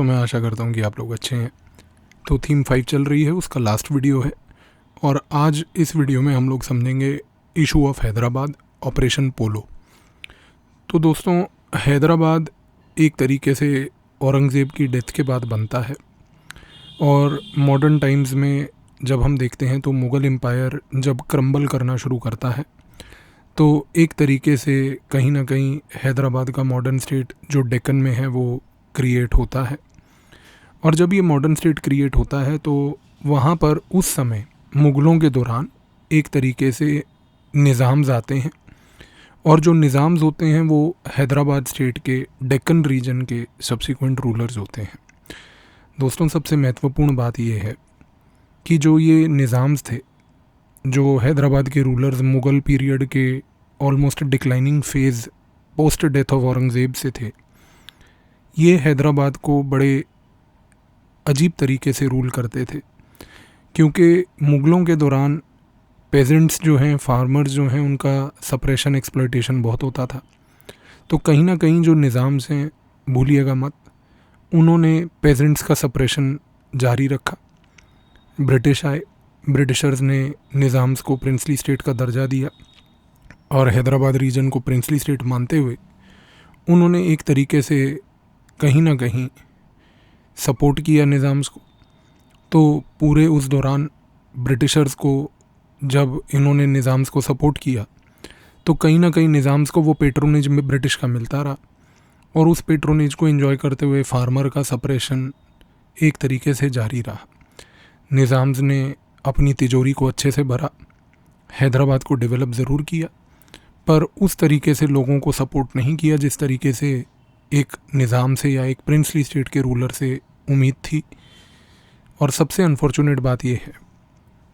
दोस्तों, मैं आशा करता हूँ कि आप लोग अच्छे हैं। तो थीम 5 चल रही है, उसका लास्ट वीडियो है और आज इस वीडियो में हम लोग समझेंगे इशू ऑफ हैदराबाद, ऑपरेशन पोलो। तो दोस्तों, हैदराबाद एक तरीके से औरंगज़ेब की डेथ के बाद बनता है और मॉडर्न टाइम्स में जब हम देखते हैं तो मुग़ल एम्पायर जब क्रम्बल करना शुरू करता है तो एक तरीके से कहीं ना कहीं हैदराबाद का मॉडर्न स्टेट जो डेक्कन में है वो क्रिएट होता है। और जब ये मॉडर्न स्टेट क्रिएट होता है तो वहाँ पर उस समय मुग़लों के दौरान एक तरीके से निज़ाम्स आते हैं और जो निज़ाम्स होते हैं वो हैदराबाद स्टेट के डेक्कन रीजन के सब्सिक्वेंट रूलर्स होते हैं। दोस्तों, सबसे महत्वपूर्ण बात ये है कि जो ये निज़ाम्स थे, जो हैदराबाद के रूलर्स मुग़ल पीरियड के almost declining phase post death of Aurangzeb से थे, ये हैदराबाद को बड़े अजीब तरीके से रूल करते थे क्योंकि मुग़लों के दौरान पेजेंट्स जो हैं, फार्मर्स जो हैं, उनका सप्रेशन, एक्सप्लॉयटेशन बहुत होता था। तो कहीं ना कहीं जो निज़ाम्स हैं, भूलिएगा मत, उन्होंने पेजेंट्स का सप्रेशन जारी रखा। ब्रिटिश आए, ब्रिटिशर्स ने निज़ाम्स को प्रिंसली स्टेट का दर्जा दिया और हैदराबाद रीजन को प्रिंसली स्टेट मानते हुए उन्होंने एक तरीके से कहीं ना कहीं सपोर्ट किया निज़ाम्स को। तो पूरे उस दौरान ब्रिटिशर्स को जब इन्होंने निज़ाम्स को सपोर्ट किया तो कहीं ना कहीं निज़ाम्स को वो पेट्रोनेज में ब्रिटिश का मिलता रहा और उस पेट्रोनेज को एंजॉय करते हुए फार्मर का सप्रेशन एक तरीके से जारी रहा। निज़ाम्स ने अपनी तिजोरी को अच्छे से भरा, हैदराबाद को डेवलप ज़रूर किया, पर उस तरीके से लोगों को सपोर्ट नहीं किया जिस तरीके से एक निज़ाम से या एक प्रिंसली स्टेट के रूलर से उम्मीद थी। और सबसे अनफॉर्चुनेट बात यह है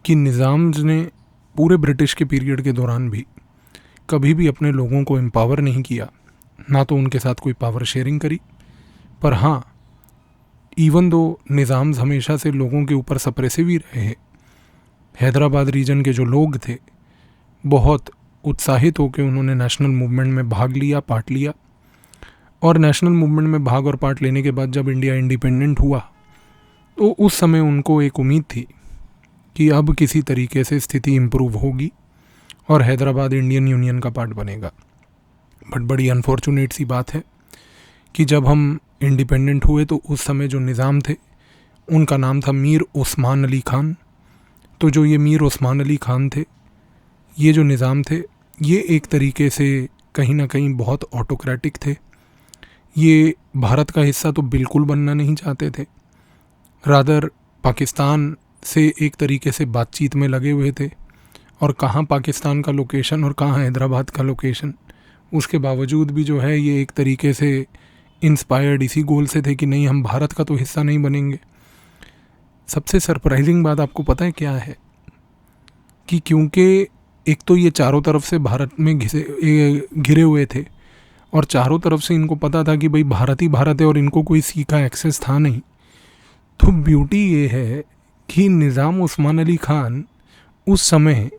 कि निज़ाम्स ने पूरे ब्रिटिश के पीरियड के दौरान भी कभी भी अपने लोगों को एम्पावर नहीं किया, ना तो उनके साथ कोई पावर शेयरिंग करी। पर हाँ, इवन दो निज़ाम्स हमेशा से लोगों के ऊपर सप्रेसिव ही रहे हैं, हैदराबाद रीजन के जो लोग थे बहुत उत्साहित होकर उन्होंने नेशनल मूवमेंट में भाग लिया, पार्ट लिया। और नेशनल मूवमेंट में भाग और पार्ट लेने के बाद जब इंडिया इंडिपेंडेंट हुआ तो उस समय उनको एक उम्मीद थी कि अब किसी तरीके से स्थिति इम्प्रूव होगी और हैदराबाद इंडियन यूनियन का पार्ट बनेगा। बट बड़ी अनफॉर्चुनेट सी बात है कि जब हम इंडिपेंडेंट हुए तो उस समय जो निज़ाम थे उनका नाम था मीर उस्मान अली ख़ान। तो जो ये मीर उस्मान अली ख़ान थे, ये जो निज़ाम थे, ये एक तरीके से कहीं ना कहीं बहुत ऑटोक्रेटिक थे। ये भारत का हिस्सा तो बिल्कुल बनना नहीं चाहते थे, रादर पाकिस्तान से एक तरीके से बातचीत में लगे हुए थे। और कहाँ पाकिस्तान का लोकेशन और कहाँ हैदराबाद का लोकेशन, उसके बावजूद भी जो है ये एक तरीके से इंस्पायर्ड इसी गोल से थे कि नहीं, हम भारत का तो हिस्सा नहीं बनेंगे। सबसे सरप्राइजिंग बात आपको पता है क्या है कि क्योंकि एक तो ये चारों तरफ से भारत में घिरे हुए थे और चारों तरफ से इनको पता था कि भाई भारत ही भारत है और इनको कोई सी का एक्सेस था नहीं। तो ब्यूटी ये है कि निज़ाम उस्मान अली ख़ान उस समय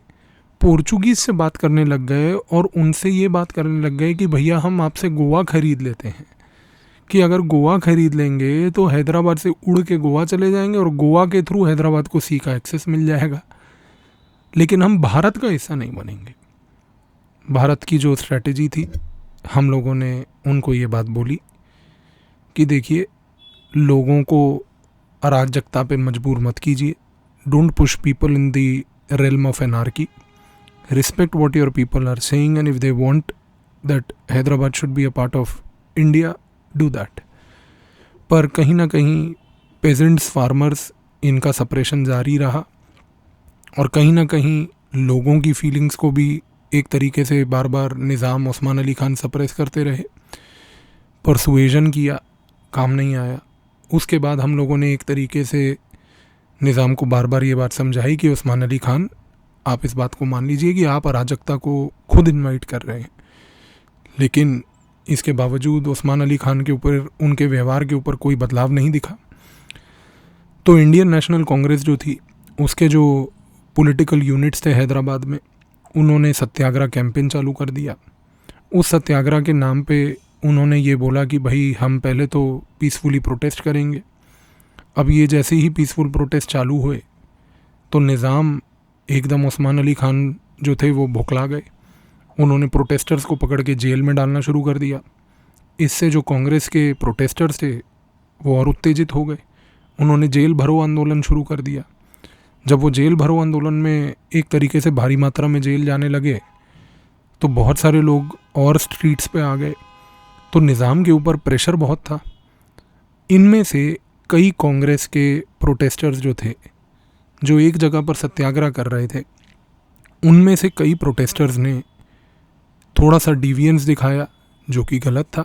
पोर्चुगीज़ से बात करने लग गए और उनसे ये बात करने लग गए कि भैया हम आपसे गोवा ख़रीद लेते हैं, कि अगर गोवा ख़रीद लेंगे तो हैदराबाद से उड़ के गोवा चले जाएंगे और गोवा के थ्रू हैदराबाद को सी का एक्सेस मिल जाएगा, लेकिन हम भारत का हिस्सा नहीं बनेंगे। भारत की जो स्ट्रैटेजी थी, हम लोगों ने उनको ये बात बोली कि देखिए, लोगों को अराजकता पे मजबूर मत कीजिए, don't push people in the realm of anarchy, respect what your people are saying and if they want that Hyderabad should be a part of India, do that। पर कहीं ना कहीं पेजेंट्स, फार्मर्स, इनका सप्रेशन जारी रहा और कहीं ना कहीं लोगों की फीलिंग्स को भी एक तरीके से बार बार निज़ाम उस्मान अली ख़ान सप्रेस करते रहे। परसुएजन किया, काम नहीं आया। उसके बाद हम लोगों ने एक तरीके से निज़ाम को बार बार ये बात समझाई कि उस्मान अली ख़ान, आप इस बात को मान लीजिए कि आप अराजकता को खुद इनवाइट कर रहे हैं। लेकिन इसके बावजूद उस्मान अली ख़ान के ऊपर, उनके व्यवहार के ऊपर कोई बदलाव नहीं दिखा। तो इंडियन नेशनल कांग्रेस जो थी, उसके जो पॉलिटिकल यूनिट्स थे हैदराबाद में, उन्होंने सत्याग्रह कैंपेन चालू कर दिया। उस सत्याग्रह के नाम पे उन्होंने ये बोला कि भाई हम पहले तो पीसफुली प्रोटेस्ट करेंगे। अब ये जैसे ही पीसफुल प्रोटेस्ट चालू हुए तो निज़ाम एकदम उस्मान अली खान जो थे वो भुखला गए। उन्होंने प्रोटेस्टर्स को पकड़ के जेल में डालना शुरू कर दिया। इससे जो कांग्रेस के प्रोटेस्टर्स थे वो और उत्तेजित हो गए। उन्होंने जेल भरो आंदोलन शुरू कर दिया। जब वो जेल भरो आंदोलन में एक तरीके से भारी मात्रा में जेल जाने लगे तो बहुत सारे लोग और स्ट्रीट्स पे आ गए। तो निज़ाम के ऊपर प्रेशर बहुत था। इनमें से कई कांग्रेस के प्रोटेस्टर्स जो थे, जो एक जगह पर सत्याग्रह कर रहे थे, उनमें से कई प्रोटेस्टर्स ने थोड़ा सा डिविएंस दिखाया जो कि गलत था।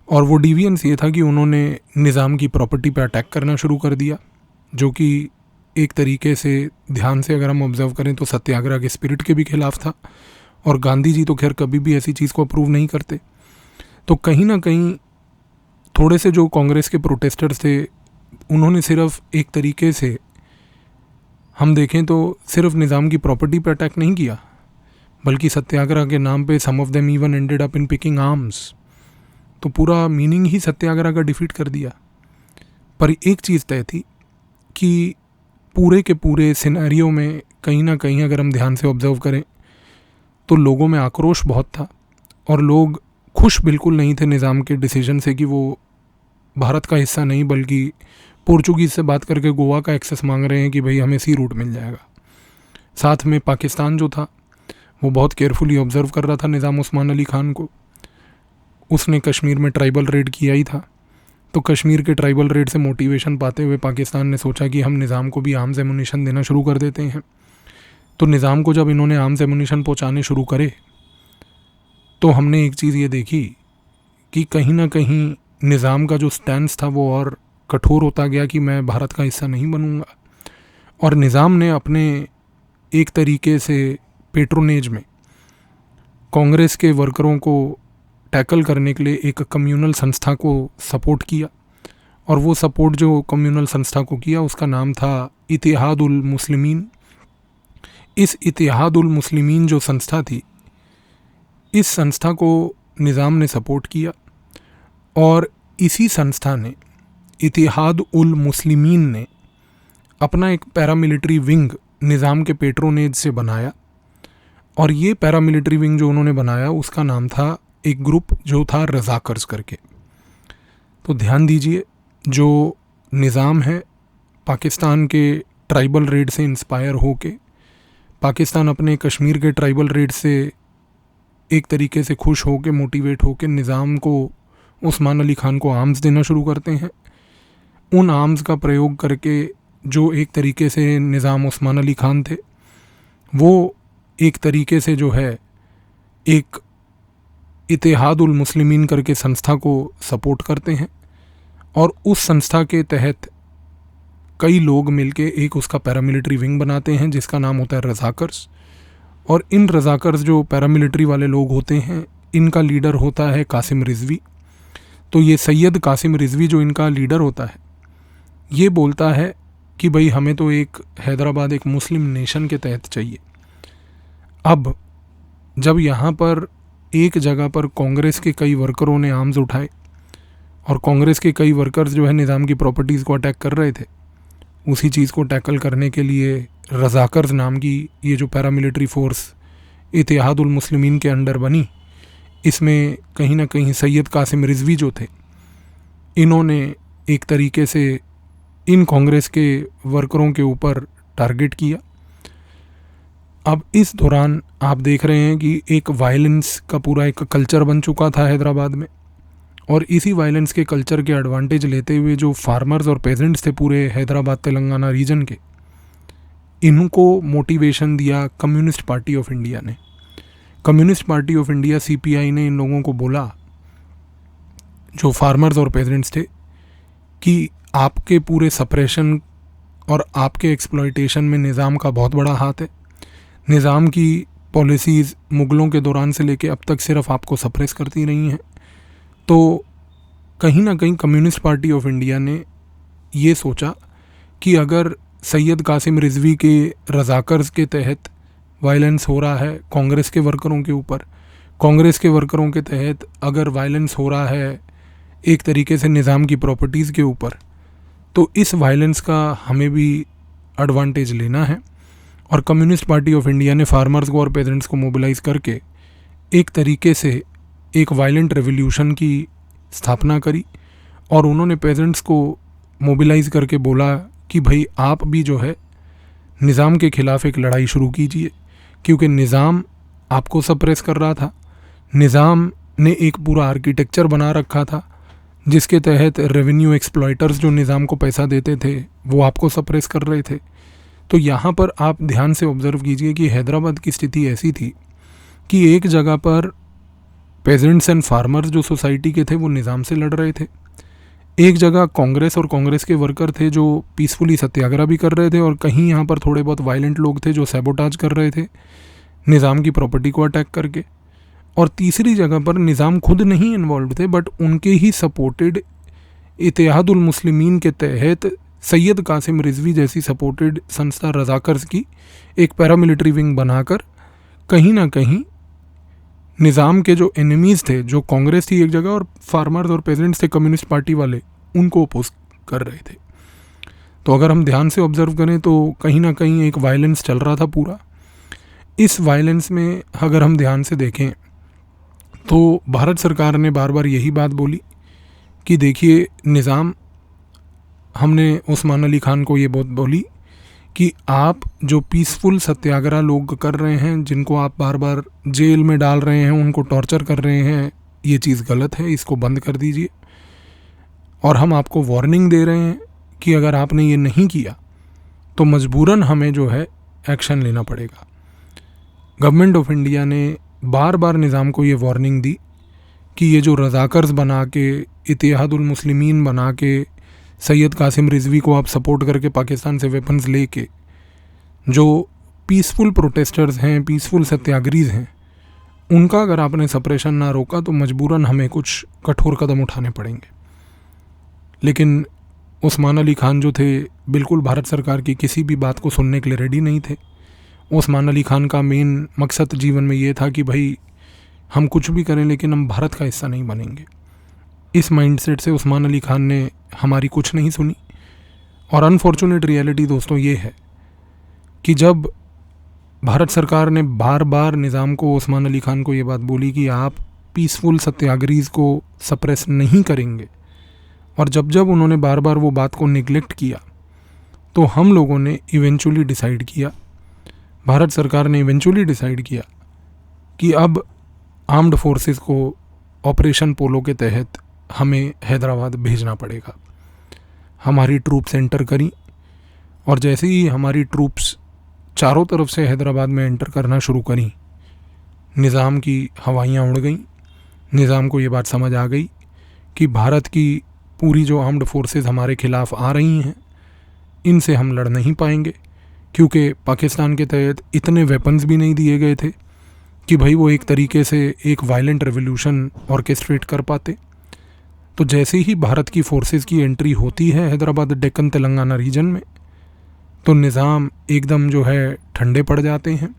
और वो डिविएंस ये था कि उन्होंने निज़ाम की प्रॉपर्टी पर अटैक करना शुरू कर दिया, जो कि एक तरीके से ध्यान से अगर हम ऑब्ज़र्व करें तो सत्याग्रह के स्पिरिट के भी खिलाफ था। और गांधी जी तो खैर कभी भी ऐसी चीज़ को अप्रूव नहीं करते। तो कहीं ना कहीं थोड़े से जो कांग्रेस के प्रोटेस्टर्स थे उन्होंने सिर्फ एक तरीके से हम देखें तो सिर्फ निज़ाम की प्रॉपर्टी पर अटैक नहीं किया, बल्कि सत्याग्रह के नाम पे some of them even ended up in picking arms. तो पूरा मीनिंग ही सत्याग्रह का डिफीट कर दिया। पर एक चीज़ तय थी कि पूरे के पूरे सिनेरियो में कहीं ना कहीं अगर हम ध्यान से ऑब्ज़र्व करें तो लोगों में आक्रोश बहुत था और लोग खुश बिल्कुल नहीं थे निज़ाम के डिसीजन से कि वो भारत का हिस्सा नहीं बल्कि पोर्चुगीज़ से बात करके गोवा का एक्सेस मांग रहे हैं कि भाई हमें सी रूट मिल जाएगा। साथ में पाकिस्तान जो था वो बहुत केयरफुली ऑब्ज़र्व कर रहा था निज़ाम उस्मान अली खान को। उसने कश्मीर में ट्राइबल रेड किया ही था। तो कश्मीर के ट्राइबल रेड से मोटिवेशन पाते हुए पाकिस्तान ने सोचा कि हम निज़ाम को भी आर्म्स एमुनिशन देना शुरू कर देते हैं। तो निज़ाम को जब इन्होंने आर्म्स एमुनिशन पहुँचाने शुरू करे तो हमने एक चीज़ ये देखी कि कहीं ना कहीं निज़ाम का जो स्टैंस था वो और कठोर होता गया कि मैं भारत का हिस्सा नहीं बनूंगा। और निज़ाम ने अपने एक तरीके से पेट्रोनेज में कांग्रेस के वर्करों को टैकल करने के लिए एक कम्युनल संस्था को सपोर्ट किया। और वो सपोर्ट जो कम्युनल संस्था को किया उसका नाम था इतिहाद उल मुस्लिमीन। इस इतिहाद उल मुस्लिमीन जो संस्था थी, इस संस्था को निज़ाम ने सपोर्ट किया और इसी संस्था ने, इतिहाद उल मुस्लिमीन ने, अपना एक पैरामिलिट्री विंग निज़ाम के पेट्रोनेज से बनाया। और ये पैरामिलिट्री विंग जो उन्होंने बनाया उसका नाम था एक ग्रुप जो था रज़ाकर्स करके। तो ध्यान दीजिए, जो निज़ाम है पाकिस्तान के ट्राइबल रेड से इंस्पायर होके, पाकिस्तान अपने कश्मीर के ट्राइबल रेड से एक तरीके से खुश होके, मोटिवेट होके निज़ाम को, उस्मान अली खान को आर्म्स देना शुरू करते हैं। उन आर्म्स का प्रयोग करके जो एक तरीके से निज़ाम उस्मान अली खान थे वो एक तरीके से जो है एक इतिहाद उल मुस्लिमीन करके संस्था को सपोर्ट करते हैं। और उस संस्था के तहत कई लोग मिलके एक उसका पैरामिलिट्री विंग बनाते हैं जिसका नाम होता है रज़ाकर्स। और इन रज़ाकर्स जो पैरामिलिट्री वाले लोग होते हैं, इनका लीडर होता है कासिम रिजवी। तो ये सैयद कासिम रिजवी जो इनका लीडर होता है, ये बोलता है कि भाई हमें तो एक हैदराबाद एक मुस्लिम नेशन के तहत चाहिए। अब जब यहाँ पर एक जगह पर कांग्रेस के कई वर्करों ने आर्म्स उठाए और कांग्रेस के कई वर्कर्स जो है निज़ाम की प्रॉपर्टीज़ को अटैक कर रहे थे, उसी चीज़ को टैकल करने के लिए रज़ाकर्स नाम की ये जो पैरामिलिट्री फोर्स इतिहाद उल मुस्लिमीन के अंडर बनी, इसमें कहीं ना कहीं सैयद कासिम रिजवी जो थे, इन्होंने एक तरीके से इन कांग्रेस के वर्करों के ऊपर टारगेट किया। अब इस दौरान आप देख रहे हैं कि एक वायलेंस का पूरा एक कल्चर बन चुका था हैदराबाद में। और इसी वायलेंस के कल्चर के एडवांटेज लेते हुए जो फार्मर्स और पेजेंट्स थे पूरे हैदराबाद तेलंगाना रीजन के, इनको मोटिवेशन दिया कम्युनिस्ट पार्टी ऑफ इंडिया ने। Communist party of India CPI ने इन लोगों को बोला, जो फार्मर्स और पेजेंट्स थे, कि आपके पूरे सप्रेशन और आपके एक्सप्लॉयटेशन में निज़ाम का बहुत बड़ा हाथ है। निज़ाम की पॉलिसीज़ मुग़लों के दौरान से लेके अब तक सिर्फ आपको सप्रेस करती रही हैं। तो कहीं ना कहीं कम्युनिस्ट पार्टी ऑफ इंडिया ने ये सोचा कि अगर सैयद कासिम रिजवी के रज़ाकर्स के तहत वायलेंस हो रहा है कांग्रेस के वर्करों के ऊपर, कांग्रेस के वर्करों के तहत अगर वायलेंस हो रहा है एक तरीके से निज़ाम की प्रॉपर्टीज़ के ऊपर, तो इस वायलेंस का हमें भी एडवांटेज लेना है। और कम्युनिस्ट पार्टी ऑफ इंडिया ने फार्मर्स को और पेजेंट्स को मोबिलाइज करके एक तरीके से एक वायलेंट रेवोल्यूशन की स्थापना करी, और उन्होंने पेजेंट्स को मोबिलाइज करके बोला कि भाई आप भी जो है निज़ाम के ख़िलाफ़ एक लड़ाई शुरू कीजिए, क्योंकि निज़ाम आपको सप्रेस कर रहा था। निज़ाम ने एक पूरा आर्किटेक्चर बना रखा था जिसके तहत रेवेन्यू एक्सप्लॉयटर्स जो निज़ाम को पैसा देते थे वो आपको सप्रेस कर रहे थे। तो यहाँ पर आप ध्यान से ऑब्ज़र्व कीजिए कि हैदराबाद की स्थिति ऐसी थी कि एक जगह पर पेजेंट्स एंड फार्मर्स जो सोसाइटी के थे वो निज़ाम से लड़ रहे थे, एक जगह कांग्रेस और कांग्रेस के वर्कर थे जो पीसफुली सत्याग्रह भी कर रहे थे, और कहीं यहाँ पर थोड़े बहुत वायलेंट लोग थे जो सैबोटाज कर रहे थे निज़ाम की प्रॉपर्टी को अटैक करके, और तीसरी जगह पर निज़ाम खुद नहीं इन्वॉल्व थे बट उनके ही सपोर्टेड इत्तेहादुल मुस्लिमीन के तहत सैयद कासिम रिजवी जैसी सपोर्टेड संस्था रज़ाकर्स की एक पैरामिलिट्री विंग बनाकर कहीं ना कहीं निज़ाम के जो एनिमीज़ थे, जो कांग्रेस थी एक जगह और फार्मर्स और पेजेंट्स थे कम्युनिस्ट पार्टी वाले, उनको अपोज कर रहे थे। तो अगर हम ध्यान से ऑब्ज़र्व करें तो कहीं ना कहीं एक वायलेंस चल रहा था पूरा। इस वायलेंस में अगर हम ध्यान से देखें तो भारत सरकार ने बार बार यही बात बोली कि देखिए निज़ाम, हमने उस्मान अली खान को ये बहुत बोली कि आप जो पीसफुल सत्याग्रह लोग कर रहे हैं, जिनको आप बार बार जेल में डाल रहे हैं, उनको टॉर्चर कर रहे हैं, ये चीज़ गलत है, इसको बंद कर दीजिए। और हम आपको वार्निंग दे रहे हैं कि अगर आपने ये नहीं किया तो मजबूरन हमें जो है एक्शन लेना पड़ेगा। गवर्नमेंट ऑफ इंडिया ने बार बार निज़ाम को ये वार्निंग दी कि ये जो रज़ाकर्स बना के, इत्तेहादुल मुस्लिमीन बना के, सैयद कासिम रिजवी को आप सपोर्ट करके पाकिस्तान से वेपन्स लेके जो पीसफुल प्रोटेस्टर्स हैं, पीसफुल सत्याग्रहीज हैं, उनका अगर आपने सप्रेशन ना रोका तो मजबूरन हमें कुछ कठोर कदम उठाने पड़ेंगे। लेकिन उस्मान अली खान जो थे बिल्कुल भारत सरकार की किसी भी बात को सुनने के लिए रेडी नहीं थे। उस्मान अली खान का मेन मकसद जीवन में ये था कि भाई हम कुछ भी करें लेकिन हम भारत का हिस्सा नहीं बनेंगे। इस माइंडसेट से उस्मान अली खान ने हमारी कुछ नहीं सुनी। और अनफॉर्चुनेट रियलिटी दोस्तों ये है कि जब भारत सरकार ने बार बार निज़ाम को, उस्मान अली खान को ये बात बोली कि आप पीसफुल सत्याग्रहीज को सप्रेस नहीं करेंगे, और जब जब उन्होंने बार बार वो बात को निगलेक्ट किया तो हम लोगों ने इवेंचुअली डिसाइड किया, भारत सरकार ने इवेंचुअली डिसाइड किया कि अब आर्म्ड फोर्सेस को ऑपरेशन पोलो के तहत हमें हैदराबाद भेजना पड़ेगा। हमारी ट्रूप्स एंटर करी, और जैसे ही हमारी ट्रूप्स चारों तरफ से हैदराबाद में एंटर करना शुरू करी, निज़ाम की हवाइयाँ उड़ गईं। निज़ाम को ये बात समझ आ गई कि भारत की पूरी जो आर्म्ड फोर्सेस हमारे ख़िलाफ़ आ रही हैं, इनसे हम लड़ नहीं पाएंगे, क्योंकि पाकिस्तान के तहत इतने वेपन्स भी नहीं दिए गए थे कि भाई वो एक तरीके से एक वायलेंट रेवोल्यूशन ऑर्केस्ट्रेट कर पाते। तो जैसे ही भारत की फोर्सेस की एंट्री होती है हैदराबाद डेक्कन तेलंगाना रीजन में, तो निज़ाम एकदम जो है ठंडे पड़ जाते हैं।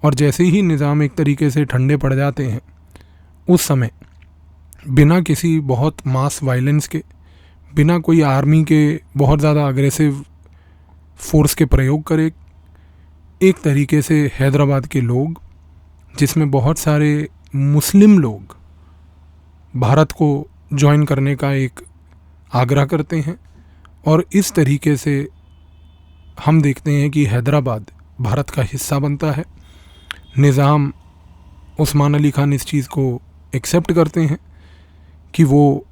और जैसे ही निज़ाम एक तरीके से ठंडे पड़ जाते हैं, उस समय बिना किसी बहुत मास वायलेंस के, बिना कोई आर्मी के बहुत ज़्यादा अग्रेसिव फोर्स के प्रयोग करे, एक तरीके से हैदराबाद के लोग, जिसमें बहुत सारे मुस्लिम लोग, भारत को ज्वाइन करने का एक आग्रह करते हैं। और इस तरीके से हम देखते हैं कि हैदराबाद भारत का हिस्सा बनता है। निज़ाम, उस्मान अली खान इस चीज़ को एक्सेप्ट करते हैं कि वो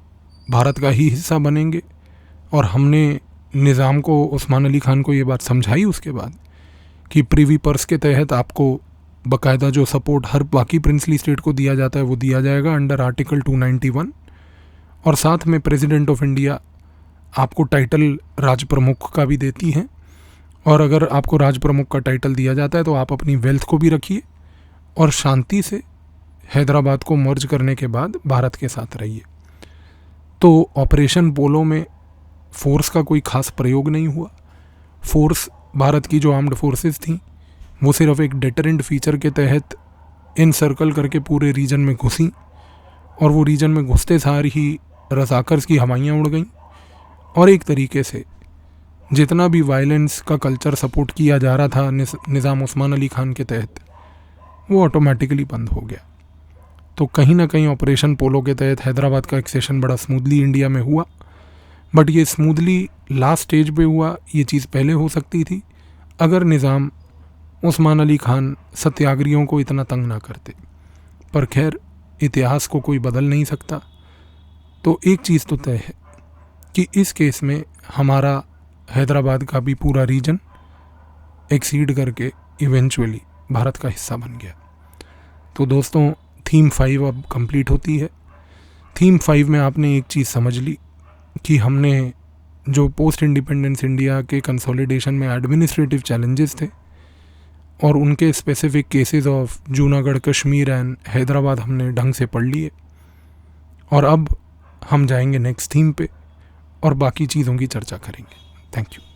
भारत का ही हिस्सा बनेंगे। और हमने निज़ाम को, उस्मान अली खान को ये बात समझाई उसके बाद कि प्रीवी पर्स के तहत आपको बाकायदा जो सपोर्ट हर बाकी प्रिंसली स्टेट को दिया जाता है वो दिया जाएगा अंडर आर्टिकल 291। और साथ में प्रेसिडेंट ऑफ इंडिया आपको टाइटल राज प्रमुख का भी देती हैं। और अगर आपको राज प्रमुख का टाइटल दिया जाता है तो आप अपनी वेल्थ को भी रखिए और शांति से हैदराबाद को मर्ज करने के बाद भारत के साथ रहिए। तो ऑपरेशन पोलो में फ़ोर्स का कोई ख़ास प्रयोग नहीं हुआ। फ़ोर्स, भारत की जो आर्म्ड फोर्सेस थी, वो सिर्फ एक डेटरेंट फीचर के तहत इनसर्कल करके पूरे रीजन में घुसी और वो रीजन में घुसते सार ही रज़ाकर्स की हवाइयाँ उड़ गईं और एक तरीके से जितना भी वायलेंस का कल्चर सपोर्ट किया जा रहा था निज़ाम उस्मान अली ख़ान के तहत, वो ऑटोमेटिकली बंद हो गया। तो कहीं ना कहीं ऑपरेशन पोलो के तहत हैदराबाद का एक्सेशन बड़ा स्मूथली इंडिया में हुआ, बट ये स्मूथली लास्ट स्टेज पे हुआ। ये चीज़ पहले हो सकती थी अगर निज़ाम उस्मान अली ख़ान सत्याग्रहियों को इतना तंग ना करते। पर खैर, इतिहास को कोई बदल नहीं सकता। तो एक चीज़ तो तय है कि इस केस में हमारा हैदराबाद का भी पूरा रीजन एक्सीड करके इवेंचुअली भारत का हिस्सा बन गया। तो दोस्तों, थीम 5 अब कंप्लीट होती है। थीम 5 में आपने एक चीज़ समझ ली कि हमने जो पोस्ट इंडिपेंडेंस इंडिया के कंसोलिडेशन में एडमिनिस्ट्रेटिव चैलेंजेस थे और उनके specific cases of Junagadh, Kashmir and Hyderabad हमने ढंग से पढ़ लिए। और अब हम जाएंगे नेक्स्ट थीम पे और बाकी चीज़ों की चर्चा करेंगे। Thank you.